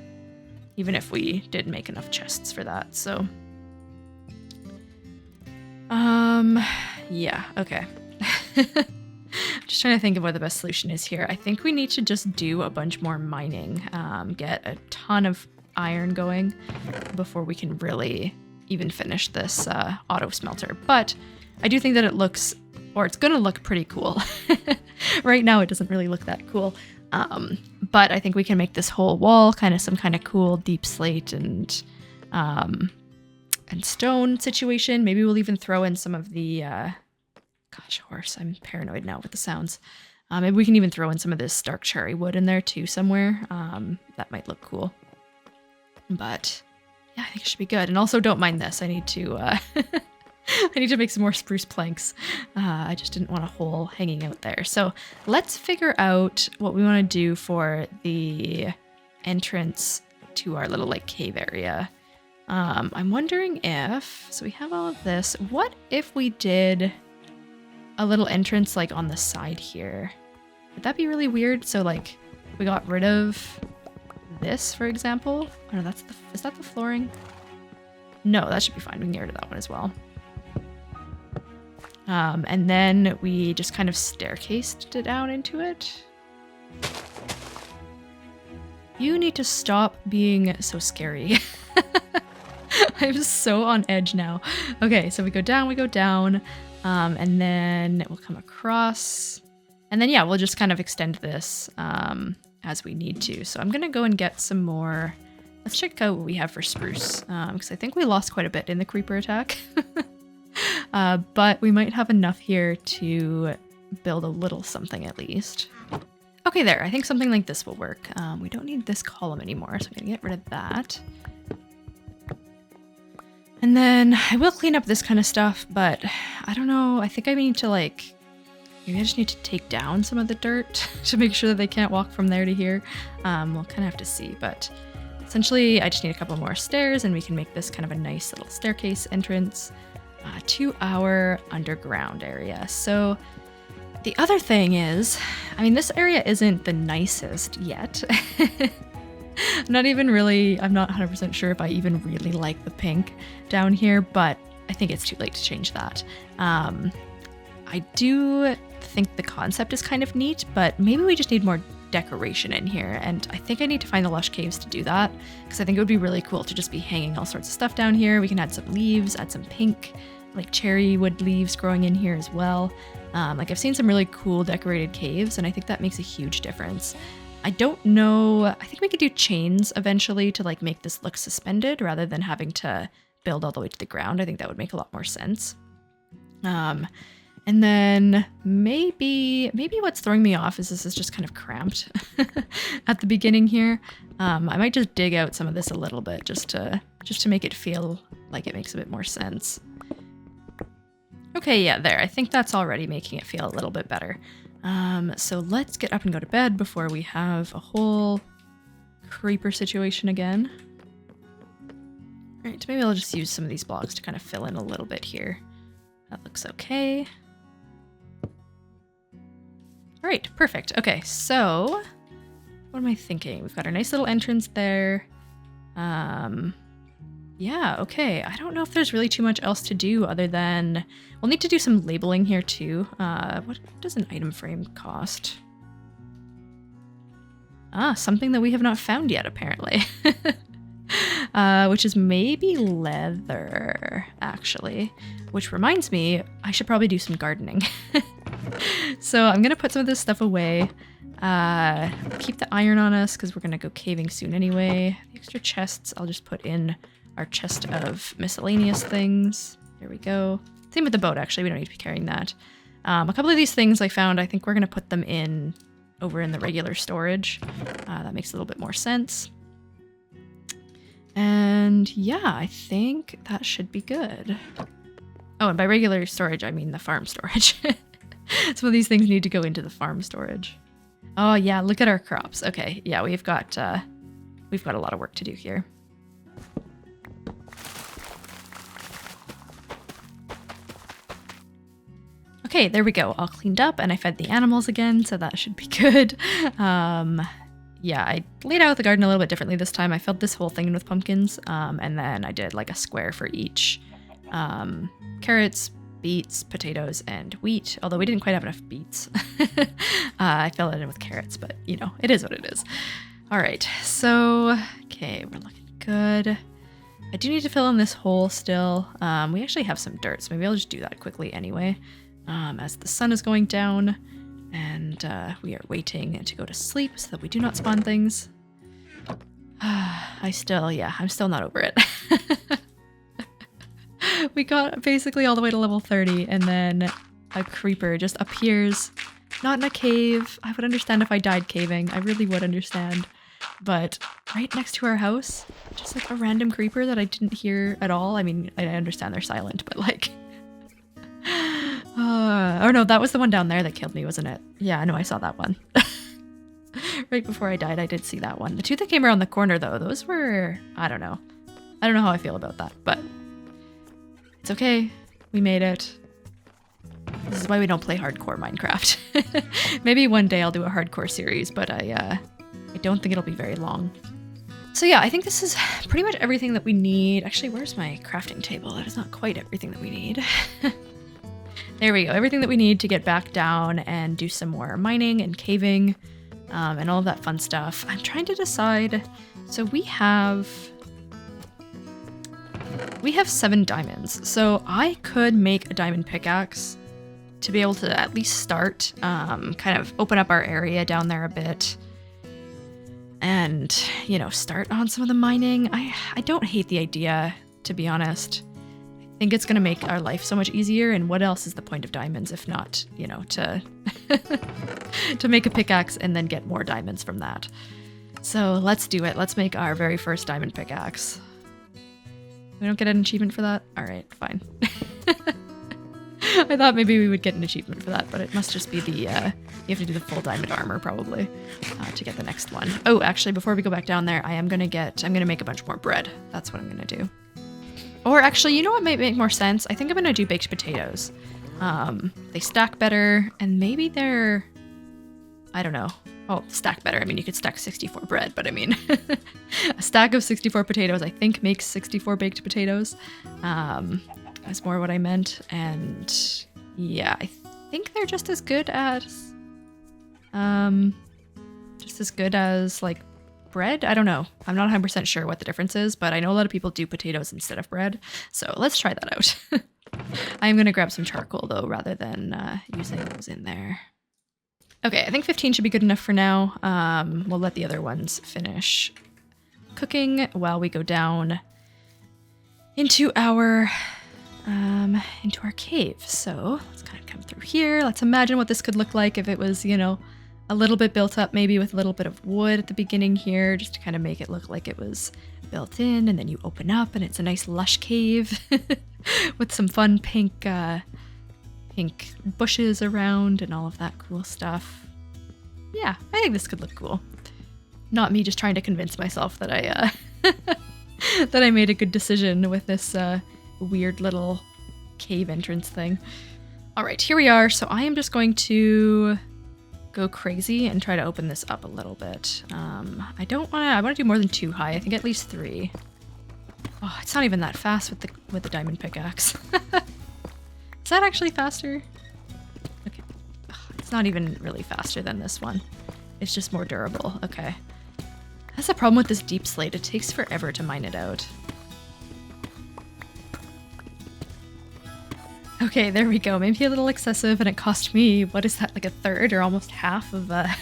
even if we did make enough chests for that, so. Yeah, okay. Just trying to think of what the best solution is here. I think we need to just do a bunch more mining, get a ton of iron going before we can really even finish this auto smelter. But I do think that it looks, or it's gonna look pretty cool. Right now it doesn't really look that cool. But I think we can make this whole wall kind of some kind of cool deep slate and stone situation. Maybe we'll even throw in some of the, gosh, horse, I'm paranoid now with the sounds. Maybe we can even throw in some of this dark cherry wood in there too somewhere. That might look cool. But yeah, I think it should be good. And also don't mind this. I need to, I need to make some more spruce planks. I just didn't want a hole hanging out there. So let's figure out what we want to do for the entrance to our little like cave area. I'm wondering if, so we have all of this. What if we did a little entrance like on the side here? Would that be really weird? So like we got rid of this, for example. Oh no, that's the, is that the flooring? No, that should be fine. We can get rid of that one as well. And then we just kind of staircased it down into it. You need to stop being so scary. I'm so on edge now. Okay, so we go down, and then we'll come across. And then, yeah, we'll just kind of extend this as we need to. So I'm going to go and get some more. Let's check out what we have for spruce, because I think we lost quite a bit in the creeper attack. But we might have enough here to build a little something at least. Okay, there. I think something like this will work. We don't need this column anymore, so I'm going to get rid of that. And then I will clean up this kind of stuff, but I don't know. I think I need to like, maybe I just need to take down some of the dirt to make sure that they can't walk from there to here. We'll kind of have to see, but essentially I just need a couple more stairs and we can make this kind of a nice little staircase entrance to our underground area. So the other thing is, I mean, this area isn't the nicest yet. I'm not 100% sure if I even really like the pink down here, but I think it's too late to change that. I do think the concept is kind of neat, but maybe we just need more decoration in here. And I think I need to find the lush caves to do that, because I think it would be really cool to just be hanging all sorts of stuff down here. We can add some leaves, add some pink, like cherry wood leaves growing in here as well. Like I've seen some really cool decorated caves, and I think that makes a huge difference. I don't know, I think we could do chains eventually to like make this look suspended rather than having to build all the way to the ground. I think that would make a lot more sense. And then maybe what's throwing me off is this is just kind of cramped at the beginning here. I might just dig out some of this a little bit just to make it feel like it makes a bit more sense. Okay, yeah, there. I think that's already making it feel a little bit better. So let's get up and go to bed before we have a whole creeper situation again. All right, maybe I'll just use some of these blocks to kind of fill in a little bit here. That looks okay. All right, perfect. Okay, so what am I thinking? We've got our nice little entrance there. Yeah, okay. I don't know if there's really too much else to do other than we'll need to do some labeling here too. What does an item frame cost? Ah, something that we have not found yet, apparently. Which is maybe leather, actually. Which reminds me, I should probably do some gardening. So I'm gonna put some of this stuff away. Keep the iron on us because we're gonna go caving soon anyway. The extra chests I'll just put in our chest of miscellaneous things. There we go. Same with the boat, actually. We don't need to be carrying that. A couple of these things I found, I think we're gonna put them in over in the regular storage. That makes a little bit more sense. And yeah, I think that should be good. Oh, and by regular storage, I mean the farm storage. Some of these things need to go into the farm storage. Oh yeah, look at our crops. Okay, yeah, we've got a lot of work to do here. Okay, there we go. All cleaned up, and I fed the animals again, so that should be good. Yeah, I laid out the garden a little bit differently this time. I filled this whole thing in with pumpkins, and then I did like a square for each. Carrots, beets, potatoes, and wheat, although we didn't quite have enough beets. I filled it in with carrots, but you know, it is what it is. All right, so, okay, we're looking good. I do need to fill in this hole still. We actually have some dirt, so maybe I'll just do that quickly anyway. As the sun is going down and we are waiting to go to sleep so that we do not spawn things. I'm still not over it. We got basically all the way to level 30 and then a creeper just appears, not in a cave. I would understand if I died caving. I really would understand. But right next to our house, just like a random creeper that I didn't hear at all. I mean, I understand they're silent, but like... oh no, that was the one down there that killed me, wasn't it? Yeah, I know, I saw that one. Right before I died, I did see that one. The two that came around the corner, though, those were... I don't know. I don't know how I feel about that, but... It's okay. We made it. This is why we don't play hardcore Minecraft. Maybe one day I'll do a hardcore series, but I don't think it'll be very long. So yeah, I think this is pretty much everything that we need. Actually, where's my crafting table? That is not quite everything that we need. There we go. Everything that we need to get back down and do some more mining and caving and all of that fun stuff. I'm trying to decide. So we have 7 diamonds. So I could make a diamond pickaxe to be able to at least start, kind of open up our area down there a bit. And, you know, start on some of the mining. I don't hate the idea, to be honest. I think it's going to make our life so much easier, and what else is the point of diamonds if not, you know, to to make a pickaxe and then get more diamonds from that. So let's do it. Let's make our very first diamond pickaxe. We don't get an achievement for that? All right, fine. I thought maybe we would get an achievement for that, but it must just be the, you have to do the full diamond armor probably to get the next one. Oh, actually, before we go back down there, I'm going to make a bunch more bread. That's what I'm going to do. Or actually, you know what might make more sense? I think I'm going to do baked potatoes. They stack better, and maybe they're, I don't know. Oh, stack better. I mean, you could stack 64 bread, but I mean, a stack of 64 potatoes, I think, makes 64 baked potatoes. That's more what I meant. And yeah, I think they're just as good as, like bread. I don't know. I'm not 100% sure what the difference is, but I know a lot of people do potatoes instead of bread. So let's try that out. I'm going to grab some charcoal though, rather than using those in there. Okay, I think 15 should be good enough for now. We'll let the other ones finish cooking while we go down into our into our cave. So let's kind of come through here. Let's imagine what this could look like if it was, you know, a little bit built up, maybe with a little bit of wood at the beginning here, just to kind of make it look like it was built in, and then you open up and it's a nice lush cave with some fun pink bushes around and all of that cool stuff. Yeah, I think this could look cool. Not me just trying to convince myself that I that I made a good decision with this weird little cave entrance thing. All right, here we are. So I am just going to go crazy and try to open this up a little bit. I want to do more than 2 high. I think at least 3. Oh, it's not even that fast with the diamond pickaxe. Is that actually faster? Okay. Oh, it's not even really faster than this one. It's just more durable. Okay. That's the problem with this deep slate. It takes forever to mine it out. Okay, there we go. Maybe a little excessive, and it cost me, what is that, like a third or almost half of a,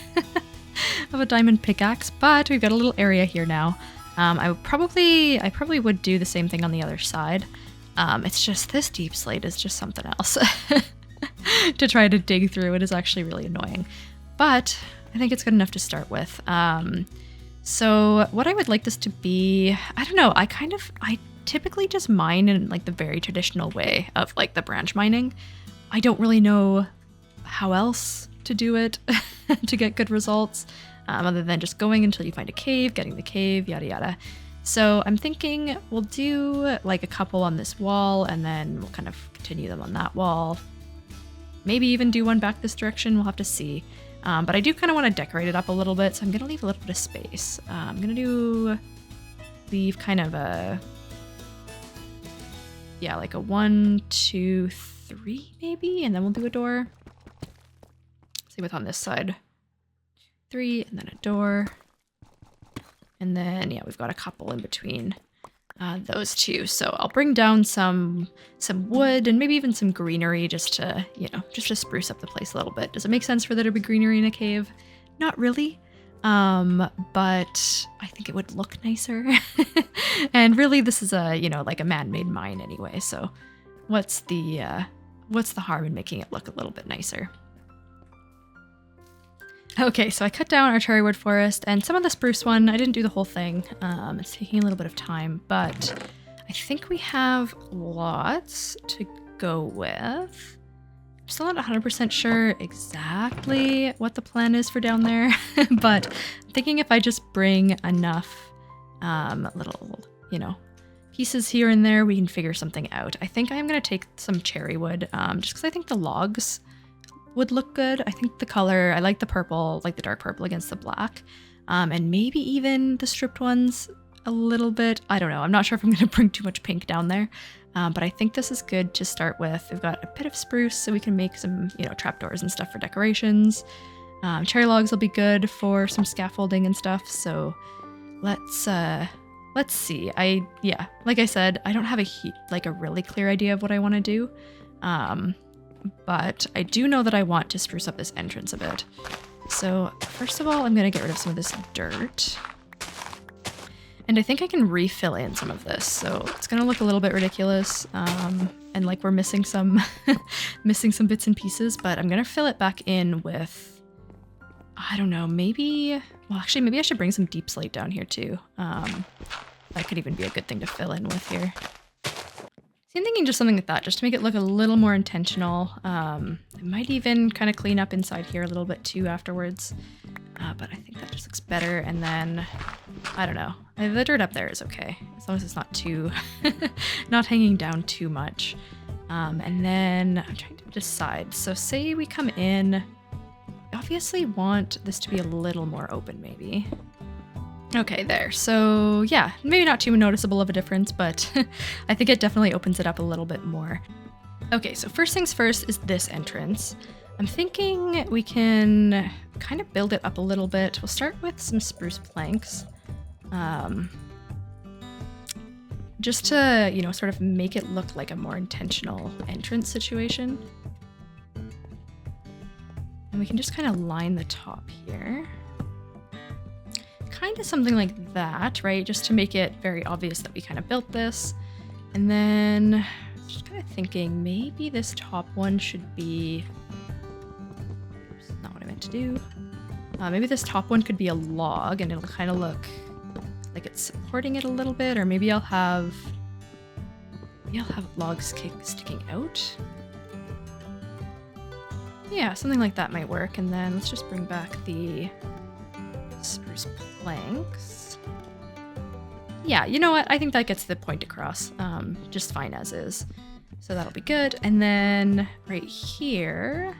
of a diamond pickaxe, but we've got a little area here now. I probably would do the same thing on the other side. It's just this deep slate is just something else to try to dig through. It is actually really annoying, but I think it's good enough to start with. So what I would like this to be, I don't know, I typically just mine in like the very traditional way of like the branch mining. I don't really know how else to do it to get good results, other than just going until you find a cave, getting the cave, yada yada. So I'm thinking we'll do like a couple on this wall, and then we'll kind of continue them on that wall. Maybe even do one back this direction, we'll have to see. But I do kind of want to decorate it up a little bit, so I'm going to leave a little bit of space. I'm going to leave kind of a, yeah, like a 1, 2, 3 maybe, and then we'll do a door. Same with on this side. 3, and then a door. And then, yeah, we've got a couple in between those two. So I'll bring down some wood and maybe even some greenery just to, you know, just to spruce up the place a little bit. Does it make sense for there to be greenery in a cave? Not really. But I think it would look nicer. And really this is a, you know, like a man-made mine anyway. So what's the harm in making it look a little bit nicer? Okay, so I cut down our cherry wood forest, and some of the spruce one, I didn't do the whole thing. It's taking a little bit of time, but I think we have lots to go with. I'm still not 100% sure exactly what the plan is for down there, but I'm thinking if I just bring enough little, you know, pieces here and there, we can figure something out. I think I'm going to take some cherry wood, just because I think the logs would look good. I think the color, I like the purple, like the dark purple against the black, and maybe even the stripped ones a little bit. I don't know. I'm not sure if I'm going to bring too much pink down there, but I think this is good to start with. We've got a bit of spruce, so we can make some, you know, trapdoors and stuff for decorations. Cherry logs will be good for some scaffolding and stuff. So let's see. Yeah, like I said, I don't have a really clear idea of what I want to do. But I do know that I want to spruce up this entrance a bit. So first of all, I'm going to get rid of some of this dirt. And I think I can refill in some of this. So it's going to look a little bit ridiculous. And like we're missing some, missing some bits and pieces, but I'm going to fill it back in with, I don't know, maybe, well, actually, maybe I should bring some deep slate down here too. That could even be a good thing to fill in with here. So I'm thinking just something like that, just to make it look a little more intentional. I might even kind of clean up inside here a little bit too afterwards. But I think that just looks better. And then, I don't know, the dirt up there is okay, as long as it's not too, not hanging down too much. And then I'm trying to decide. So say we come in, I obviously want this to be a little more open maybe. Okay, there. So yeah, maybe not too noticeable of a difference, but I think it definitely opens it up a little bit more. Okay, so first things first is this entrance. I'm thinking we can kind of build it up a little bit. We'll start with some spruce planks. Just to, you know, sort of make it look like a more intentional entrance situation. And we can just kind of line the top here. Kind of something like that, right? Just to make it very obvious that we kind of built this. And then Just kind of thinking maybe this top one should be... Oops, not what I meant to do. Maybe this top one could be a log and it'll kind of look like it's supporting it a little bit, or maybe I'll have logs sticking out. Yeah, something like that might work. And then let's just bring back the spruce planks. Yeah, you know what? I think that gets the point across just fine as is. So that'll be good. And then right here,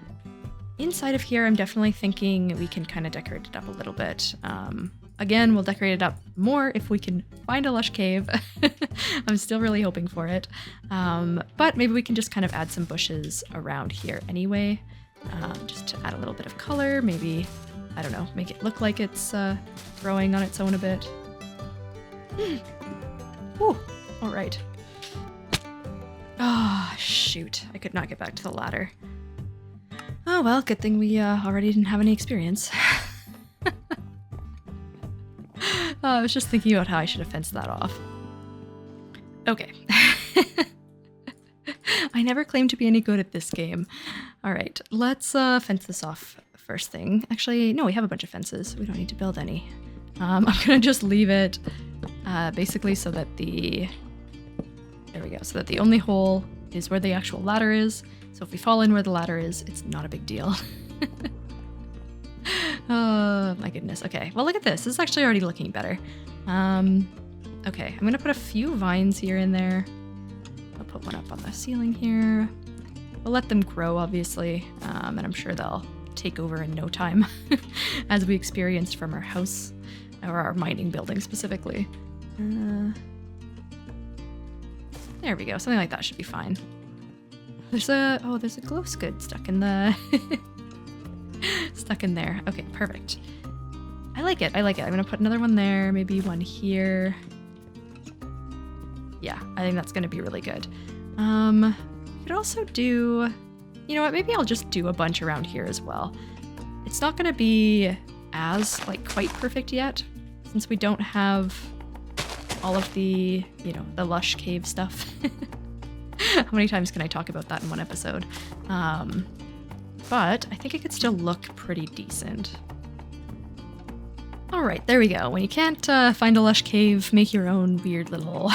inside of here, I'm definitely thinking we can kind of decorate it up a little bit. Again, we'll decorate it up more if we can find a lush cave. I'm still really hoping for it. But maybe we can just kind of add some bushes around here anyway, just to add a little bit of color. Maybe, I don't know, make it look like it's growing on its own a bit. Whew. All right. Oh, shoot. I could not get back to the ladder. Oh, well, good thing we already didn't have any experience. I was just thinking about how I should have fenced that off. Okay. I never claimed to be any good at this game. All right, let's fence this off first thing. Actually, no, we have a bunch of fences. We don't need to build any. I'm gonna just leave it basically so that there we go, so that the only hole is where the actual ladder is. So if we fall in where the ladder is, it's not a big deal. Oh my goodness. Okay, well look at this. This is actually already looking better. Okay, I'm gonna put a few vines here and there. I'll put one up on the ceiling here. We'll let them grow, obviously, and I'm sure they'll take over in no time, as we experienced from our house, or our mining building specifically. There we go. Something like that should be fine. There's a glow scud stuck in the stuck in there. Okay, perfect. I like it. I like it. I'm gonna put another one there, maybe one here. Yeah, I think that's gonna be really good. We could also do, you know what, maybe I'll just do a bunch around here as well. It's not gonna be as like quite perfect yet, since we don't have all of the, you know, the lush cave stuff. How many times can I talk about that in one episode? But I think it could still look pretty decent. All right, there we go. When you can't find a lush cave, make your own weird little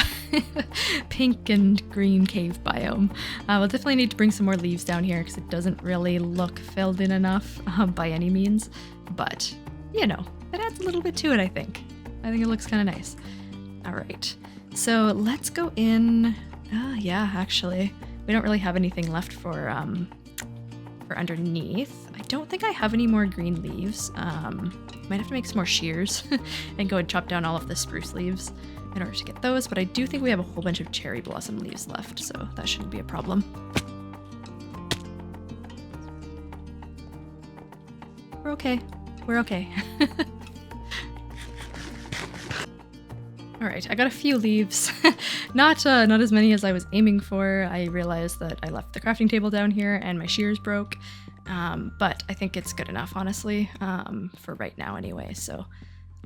pink and green cave biome. We'll definitely need to bring some more leaves down here because it doesn't really look filled in enough by any means. But, you know, it adds a little bit to it, I think. I think it looks kind of nice. All right, so let's go in. Yeah, actually, we don't really have anything left for underneath. I don't think I have any more green leaves. Might have to make some more shears and go and chop down all of the spruce leaves in order to get those, but I do think we have a whole bunch of cherry blossom leaves left, so that shouldn't be a problem. We're okay. We're okay. All right, I got a few leaves. Not as many as I was aiming for. I realized that I left the crafting table down here and my shears broke. But I think it's good enough, honestly, for right now anyway. So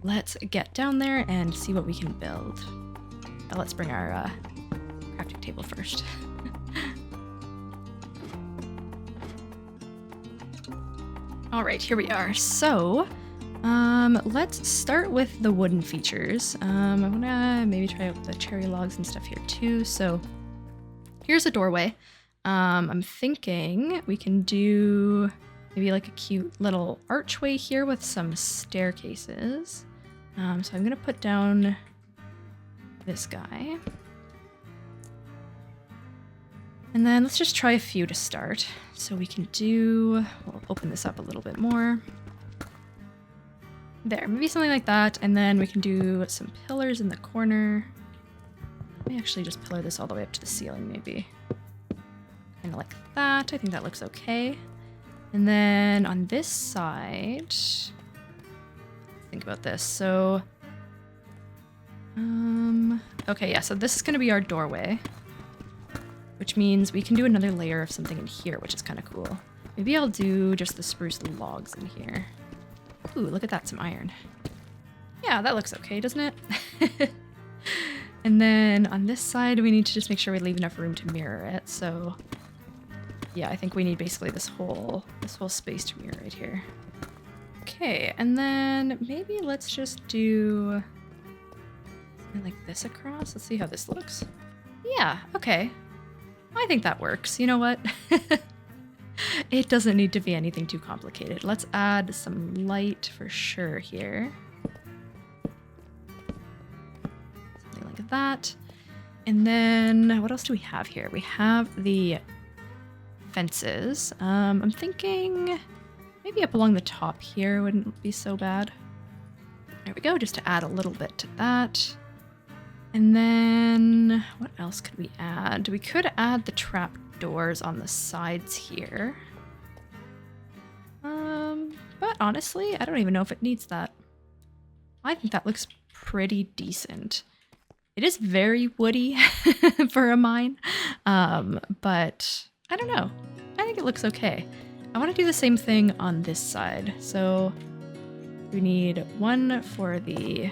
let's get down there and see what we can build. But let's bring our crafting table first. All right, here we are. So let's start with the wooden features. I wanna maybe try out the cherry logs and stuff here too. So here's a doorway. I'm thinking we can do maybe like a cute little archway here with some staircases. So I'm gonna put down this guy. And then let's just try a few to start. So we can do, we'll open this up a little bit more. There, maybe something like that. And then we can do some pillars in the corner. Let me actually just pillar this all the way up to the ceiling, maybe. Kind of like that. I think that looks okay. And then on this side, think about this. So, okay, yeah, so this is going to be our doorway, which means we can do another layer of something in here, which is kind of cool. Maybe I'll do just the spruce logs in here. Ooh, look at that, some iron. Yeah, that looks okay, doesn't it? And then on this side, we need to just make sure we leave enough room to mirror it. So yeah, I think we need basically this whole space to mirror right here. Okay, and then maybe let's just do something like this across. Let's see how this looks. Yeah, okay. I think that works. You know what? It doesn't need to be anything too complicated. Let's add some light for sure here. Something like that. And then what else do we have here? We have the fences. I'm thinking maybe up along the top here wouldn't be so bad. There we go, just to add a little bit to that. And then what else could we add? We could add the trap doors on the sides here. But honestly, I don't even know if it needs that. I think that looks pretty decent. It is very woody for a mine, but I don't know. I think it looks okay. I want to do the same thing on this side. So we need one for the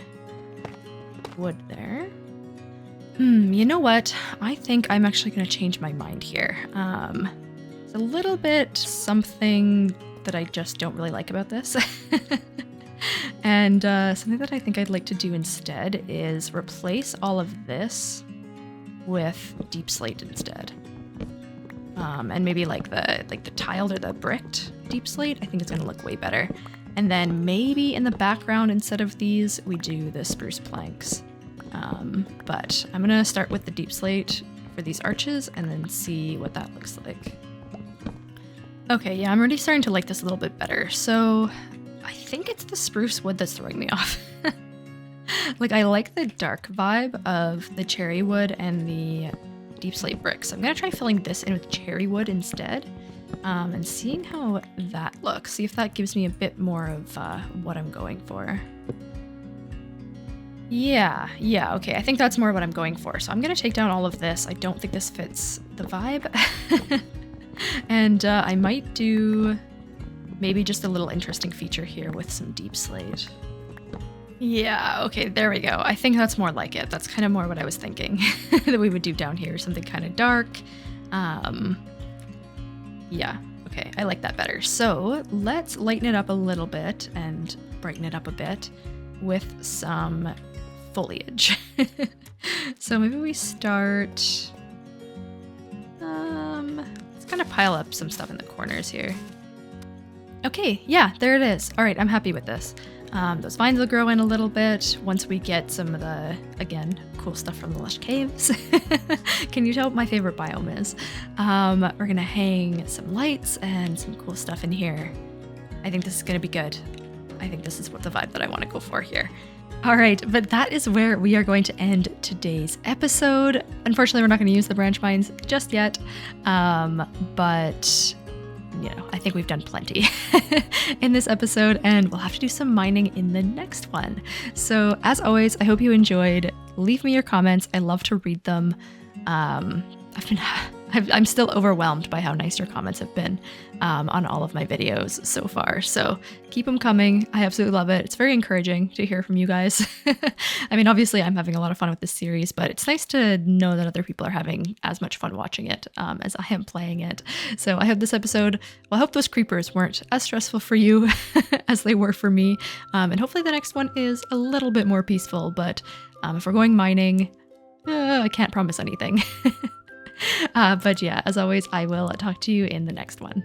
wood there. You know what? I think I'm actually going to change my mind here. It's a little bit something that I just don't really like about this. And something that I think I'd like to do instead is replace all of this with deep slate instead. And maybe like the tiled or the bricked deep slate. I think it's going to look way better. And then maybe in the background, instead of these, we do the spruce planks. But I'm going to start with the deep slate for these arches and then see what that looks like. Okay, yeah, I'm already starting to like this a little bit better. So I think it's the spruce wood that's throwing me off. Like, I like the dark vibe of the cherry wood and the deep slate bricks. I'm going to try filling this in with cherry wood instead, and seeing how that looks. See if that gives me a bit more of what I'm going for. Yeah, okay. I think that's more what I'm going for. So I'm going to take down all of this. I don't think this fits the vibe. And I might do maybe just a little interesting feature here with some deep slate. Yeah, okay, there we go. I think that's more like it. That's kind of more what I was thinking that we would do down here. Something kind of dark. Yeah, okay, I like that better. So let's lighten it up a little bit and brighten it up a bit with some foliage. So maybe we start... let's kind of pile up some stuff in the corners here. Okay, yeah, there it is. All right, I'm happy with this. Those vines will grow in a little bit once we get some of the, again, cool stuff from the lush caves. Can you tell what my favorite biome is? We're gonna hang some lights and some cool stuff in here. I think this is gonna be good. I think this is what the vibe that I want to go for here. All right, but that is where we are going to end today's episode. Unfortunately, we're not going to use the branch mines just yet, but you know, I think we've done plenty in this episode, and we'll have to do some mining in the next one. So as always, I hope you enjoyed. Leave me your comments. I love to read them. I'm still overwhelmed by how nice your comments have been on all of my videos so far. So keep them coming. I absolutely love it. It's very encouraging to hear from you guys. I mean, obviously I'm having a lot of fun with this series, but it's nice to know that other people are having as much fun watching it as I am playing it. So I hope this episode, well, I hope those creepers weren't as stressful for you as they were for me. And hopefully the next one is a little bit more peaceful, but if we're going mining, I can't promise anything. But yeah, as always, I will talk to you in the next one.